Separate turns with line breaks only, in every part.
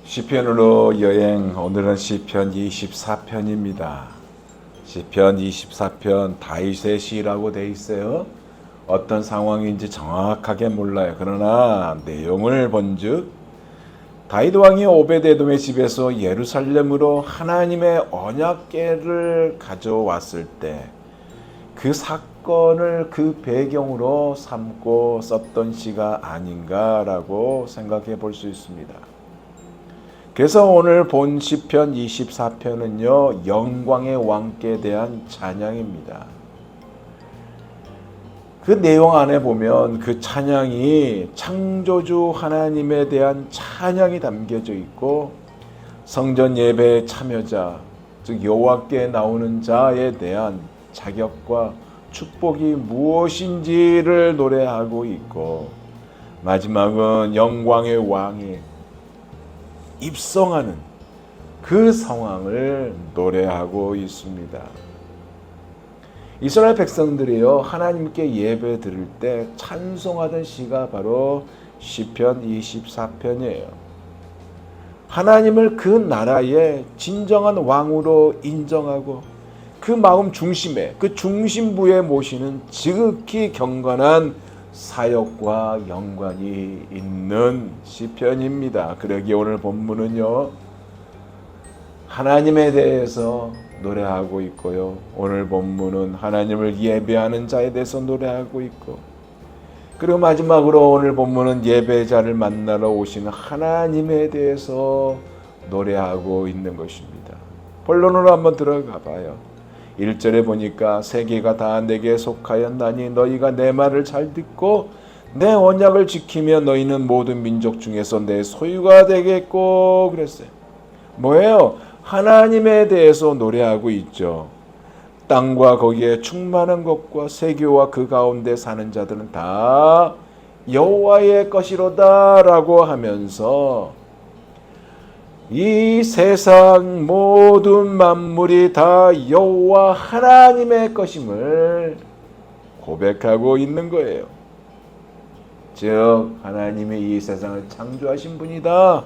시편으로 여행, 오늘은 시편 24편입니다. 시편 24편 다윗의 시라고 돼 있어요. 어떤 상황인지 정확하게 몰라요. 그러나 내용을 본즉 다윗 왕이 오베데돔의 집에서 예루살렘으로 하나님의 언약궤를 가져왔을 때 그 사건을 그 배경으로 삼고 썼던 시가 아닌가라고 생각해 볼 수 있습니다. 그래서 오늘 본 시편 24편은요, 영광의 왕께 대한 찬양입니다. 그 내용 안에 보면 그 찬양이 창조주 하나님에 대한 찬양이 담겨져 있고, 성전 예배의 참여자, 즉 여호와께 나오는 자에 대한 자격과 축복이 무엇인지를 노래하고 있고, 마지막은 영광의 왕이 입성하는 그 상황을 노래하고 있습니다. 이스라엘 백성들이요, 하나님께 예배 드릴 때 찬송하던 시가 바로 시편 24편이에요. 하나님을 그 나라의 진정한 왕으로 인정하고 그 마음 중심에, 그 중심부에 모시는 지극히 경건한 사역과 연관이 있는 시편입니다. 그러기에 오늘 본문은요, 하나님에 대해서 노래하고 있고요, 오늘 본문은 하나님을 예배하는 자에 대해서 노래하고 있고, 그리고 마지막으로 오늘 본문은 예배자를 만나러 오시는 하나님에 대해서 노래하고 있는 것입니다. 본론으로 한번 들어가 봐요. 1절에 보니까 세계가 다 내게 속하였나니 너희가 내 말을 잘 듣고 내 언약을 지키며 너희는 모든 민족 중에서 내 소유가 되겠고 그랬어요. 뭐예요? 하나님에 대해서 노래하고 있죠. 땅과 거기에 충만한 것과 세계와 그 가운데 사는 자들은 다 여호와의 것이로다라고 하면서 이 세상 모든 만물이 다 여호와 하나님의 것임을 고백하고 있는 거예요. 즉 하나님이 이 세상을 창조하신 분이다.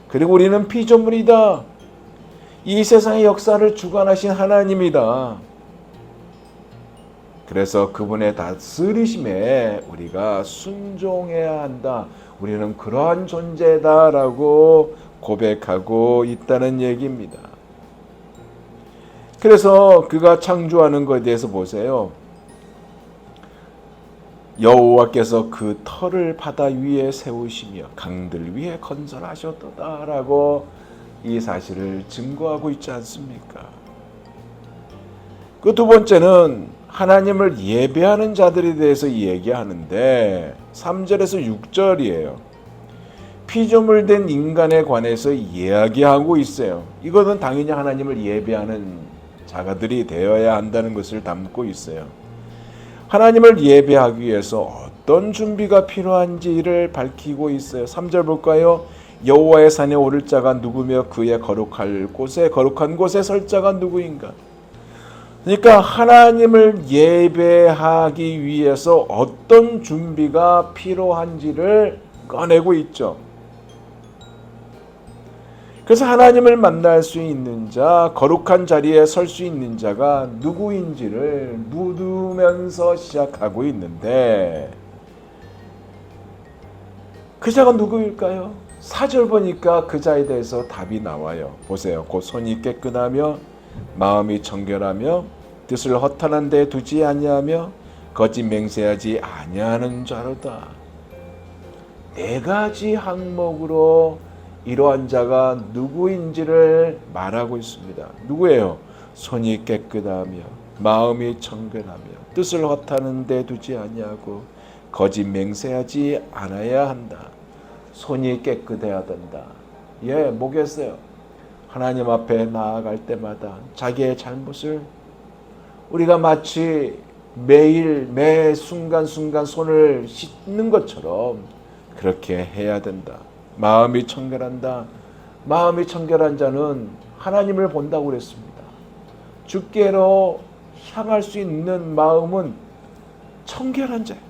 그리고 우리는 피조물이다. 이 세상의 역사를 주관하신 하나님이다. 그래서 그분의 다스리심에 우리가 순종해야 한다. 우리는 그러한 존재다라고 고백하고 있다는 얘기입니다. 그래서 그가 창조하는 것에 대해서 보세요. 여호와께서 그 터를 바다 위에 세우시며 강들 위에 건설하셨다라고 이 사실을 증거하고 있지 않습니까? 그 두 번째는 하나님을 예배하는 자들에 대해서 얘기하는데 3절에서 6절이에요. 피조물 된 인간에 관해서 이야기하고 있어요. 이것은 당연히 하나님을 예배하는 자가들이 되어야 한다는 것을 담고 있어요. 하나님을 예배하기 위해서 어떤 준비가 필요한지를 밝히고 있어요. 3절 볼까요? 여호와의 산에 오를 자가 누구며 그의 거룩한 곳에 설 자가 누구인가? 그러니까 하나님을 예배하기 위해서 어떤 준비가 필요한지를 꺼내고 있죠. 그래서 하나님을 만날 수 있는 자, 거룩한 자리에 설 수 있는 자가 누구인지를 묻으면서 시작하고 있는데 그 자가 누구일까요? 4절 보니까 그 자에 대해서 답이 나와요. 보세요. 곧 손이 깨끗하며 마음이 청결하며 뜻을 허탄한 데 두지 아니하며 거짓 맹세하지 아니하는 자로다. 4가지 항목으로 이러한 자가 누구인지를 말하고 있습니다. 누구예요? 손이 깨끗하며 마음이 청결하며 뜻을 허탄한 데 두지 아니하고 거짓 맹세하지 않아야 한다. 손이 깨끗해야 된다. 뭐겠어요? 하나님 앞에 나아갈 때마다 자기의 잘못을 우리가 마치 매일 매 순간순간 손을 씻는 것처럼 그렇게 해야 된다. 마음이 청결한다. 마음이 청결한 자는 하나님을 본다고 그랬습니다. 주께로 향할 수 있는 마음은 청결한 자예요.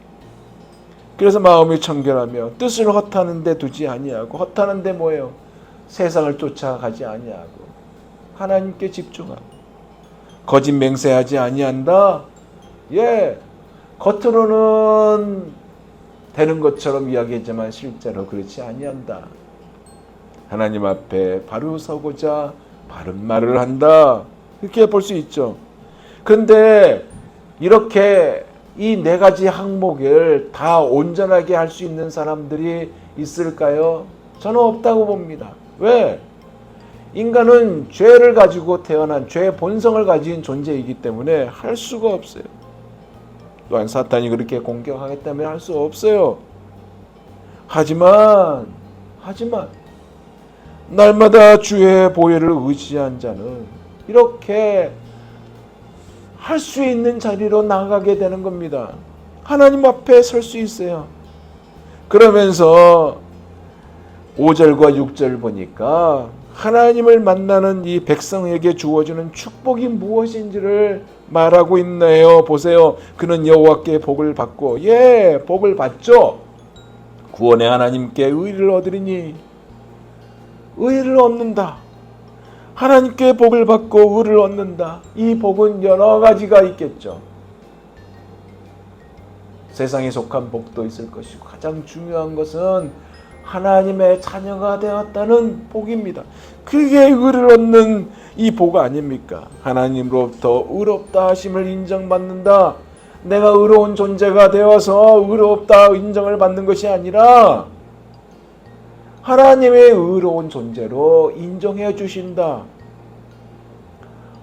그래서 마음이 청결하며 뜻을 허탄한 데 두지 아니하고, 허탄한 데 뭐예요? 세상을 쫓아가지 아니하고 하나님께 집중하고 거짓 맹세하지 아니한다. 겉으로는 되는 것처럼 이야기했지만 실제로 그렇지 아니한다. 하나님 앞에 바로 서고자 바른 말을 한다. 이렇게 볼 수 있죠. 그런데 이렇게 이 네 가지 항목을 다 온전하게 할 수 있는 사람들이 있을까요? 저는 없다고 봅니다. 왜? 인간은 죄를 가지고 태어난 죄의 본성을 가진 존재이기 때문에 할 수가 없어요. 또한 사탄이 그렇게 공격하기 때문에 할 수 없어요. 하지만 날마다 주의 보혈을 의지한 자는 이렇게 할 수 있는 자리로 나가게 되는 겁니다. 하나님 앞에 설 수 있어요. 그러면서 5절과 6절 보니까 하나님을 만나는 이 백성에게 주어지는 축복이 무엇인지를 말하고 있네요. 보세요. 그는 여호와께 복을 받고 복을 받죠. 구원의 하나님께 의를 얻으리니 의를 얻는다. 하나님께 복을 받고 의를 얻는다. 이 복은 여러 가지가 있겠죠. 세상에 속한 복도 있을 것이고 가장 중요한 것은 하나님의 자녀가 되었다는 복입니다. 그게 의를 얻는 이 복 아닙니까? 하나님으로부터 의롭다 하심을 인정받는다. 내가 의로운 존재가 되어서 의롭다 인정을 받는 것이 아니라 하나님의 의로운 존재로 인정해 주신다.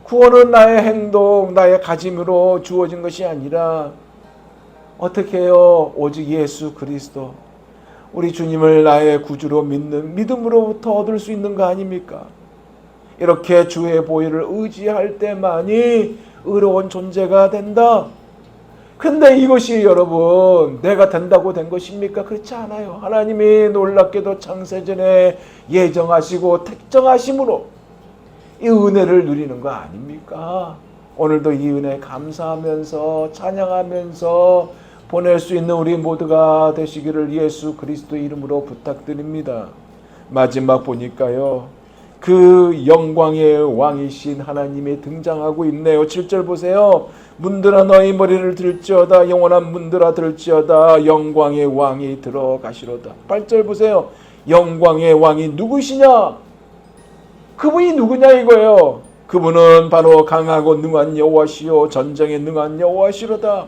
구원은 나의 행동, 나의 가짐으로 주어진 것이 아니라 어떻게 해요? 오직 예수 그리스도 우리 주님을 나의 구주로 믿는 믿음으로부터 얻을 수 있는 거 아닙니까? 이렇게 주의 보혈을 의지할 때만이 의로운 존재가 된다. 근데 이것이 여러분 내가 된다고 된 것입니까? 그렇지 않아요. 하나님이 놀랍게도 창세전에 예정하시고 택정하심으로 이 은혜를 누리는 거 아닙니까? 오늘도 이 은혜 감사하면서 찬양하면서 보낼 수 있는 우리 모두가 되시기를 예수 그리스도 이름으로 부탁드립니다. 마지막 보니까요. 그 영광의 왕이신 하나님이 등장하고 있네요. 7절 보세요. 문들아 너희 머리를 들지어다. 영원한 문들아 들지어다. 영광의 왕이 들어가시로다. 8절 보세요. 영광의 왕이 누구시냐? 그분이 누구냐 이거예요. 그분은 바로 강하고 능한 여호와시요 전쟁에 능한 여호와시로다.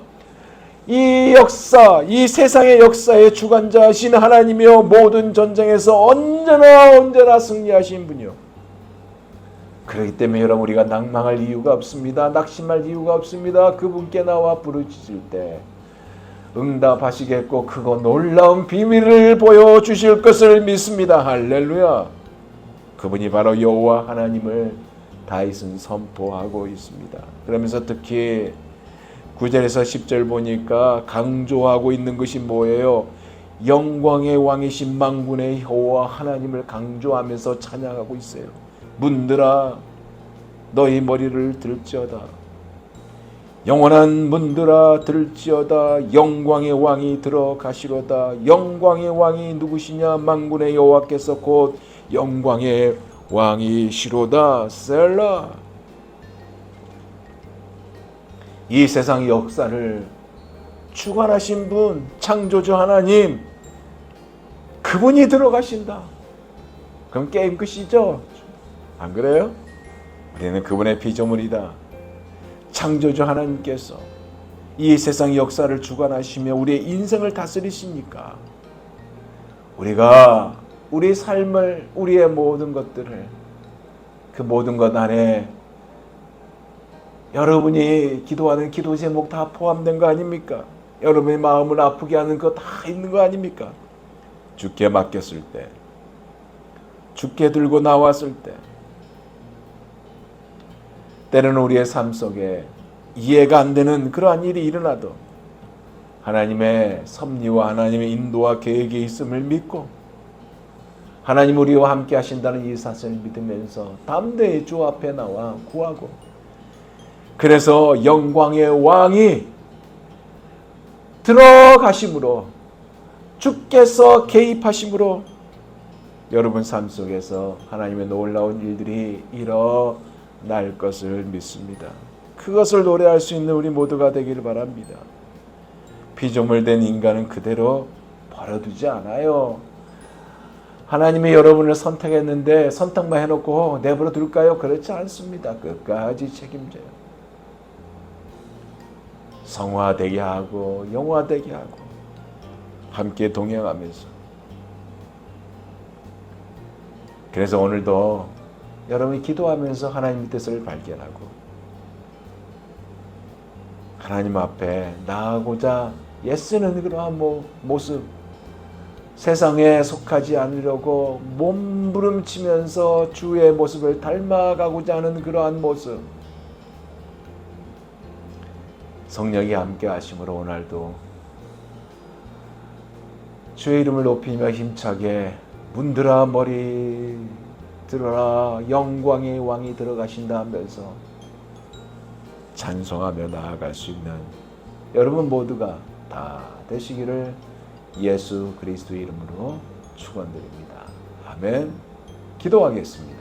이 역사, 이 세상의 역사의 주관자이신 하나님이요 모든 전쟁에서 언제나 승리하신 분이요. 그렇기 때문에 여러분 우리가 낭망할 이유가 없습니다. 낙심할 이유가 없습니다. 그분께 나와 부르짖을 때 응답하시겠고 크고 놀라운 비밀을 보여주실 것을 믿습니다. 할렐루야. 그분이 바로 여호와 하나님을 다윗은 선포하고 있습니다. 그러면서 특히 9절에서 10절 보니까 강조하고 있는 것이 뭐예요? 영광의 왕이신 만군의 여호와 하나님을 강조하면서 찬양하고 있어요. 문들아 너희 머리를 들지어다. 영원한 문들아 들지어다. 영광의 왕이 들어가시로다. 영광의 왕이 누구시냐? 만군의 여호와께서 곧 영광의 왕이시로다. 셀라. 이 세상 역사를 주관하신 분, 창조주 하나님, 그분이 들어가신다. 그럼 게임 끝이죠? 안 그래요? 우리는 그분의 피조물이다. 창조주 하나님께서 이 세상 역사를 주관하시며 우리의 인생을 다스리시니까 우리가 우리 삶을, 우리의 모든 것들을 그 모든 것 안에 여러분이 기도하는 기도 제목 다 포함된 거 아닙니까? 여러분의 마음을 아프게 하는 거 다 있는 거 아닙니까? 주께 맡겼을 때, 주께 들고 나왔을 때, 때로는 우리의 삶 속에 이해가 안 되는 그러한 일이 일어나도 하나님의 섭리와 하나님의 인도와 계획이 있음을 믿고 하나님 우리와 함께 하신다는 이 사실을 믿으면서 담대히 주 앞에 나와 구하고, 그래서 영광의 왕이 들어가심으로, 주께서 개입하심으로 여러분 삶 속에서 하나님의 놀라운 일들이 일어날 것을 믿습니다. 그것을 노래할 수 있는 우리 모두가 되기를 바랍니다. 피조물된 인간은 그대로 버려두지 않아요. 하나님이 여러분을 선택했는데 선택만 해놓고 내버려 둘까요? 그렇지 않습니다. 끝까지 책임져요. 성화되게 하고 영화되게 하고 함께 동행하면서. 그래서 오늘도 여러분이 기도하면서 하나님의 뜻을 발견하고 하나님 앞에 나아가고자 애쓰는 그러한 모습, 세상에 속하지 않으려고 몸부림치면서 주의 모습을 닮아가고자 하는 그러한 모습, 성령이 함께 하심으로 오늘도 주의 이름을 높이며 힘차게 문들아 머리 들어라 영광의 왕이 들어가신다 하면서 찬송하며 나아갈 수 있는 여러분 모두가 다 되시기를 예수 그리스도의 이름으로 축원드립니다. 아멘. 기도하겠습니다.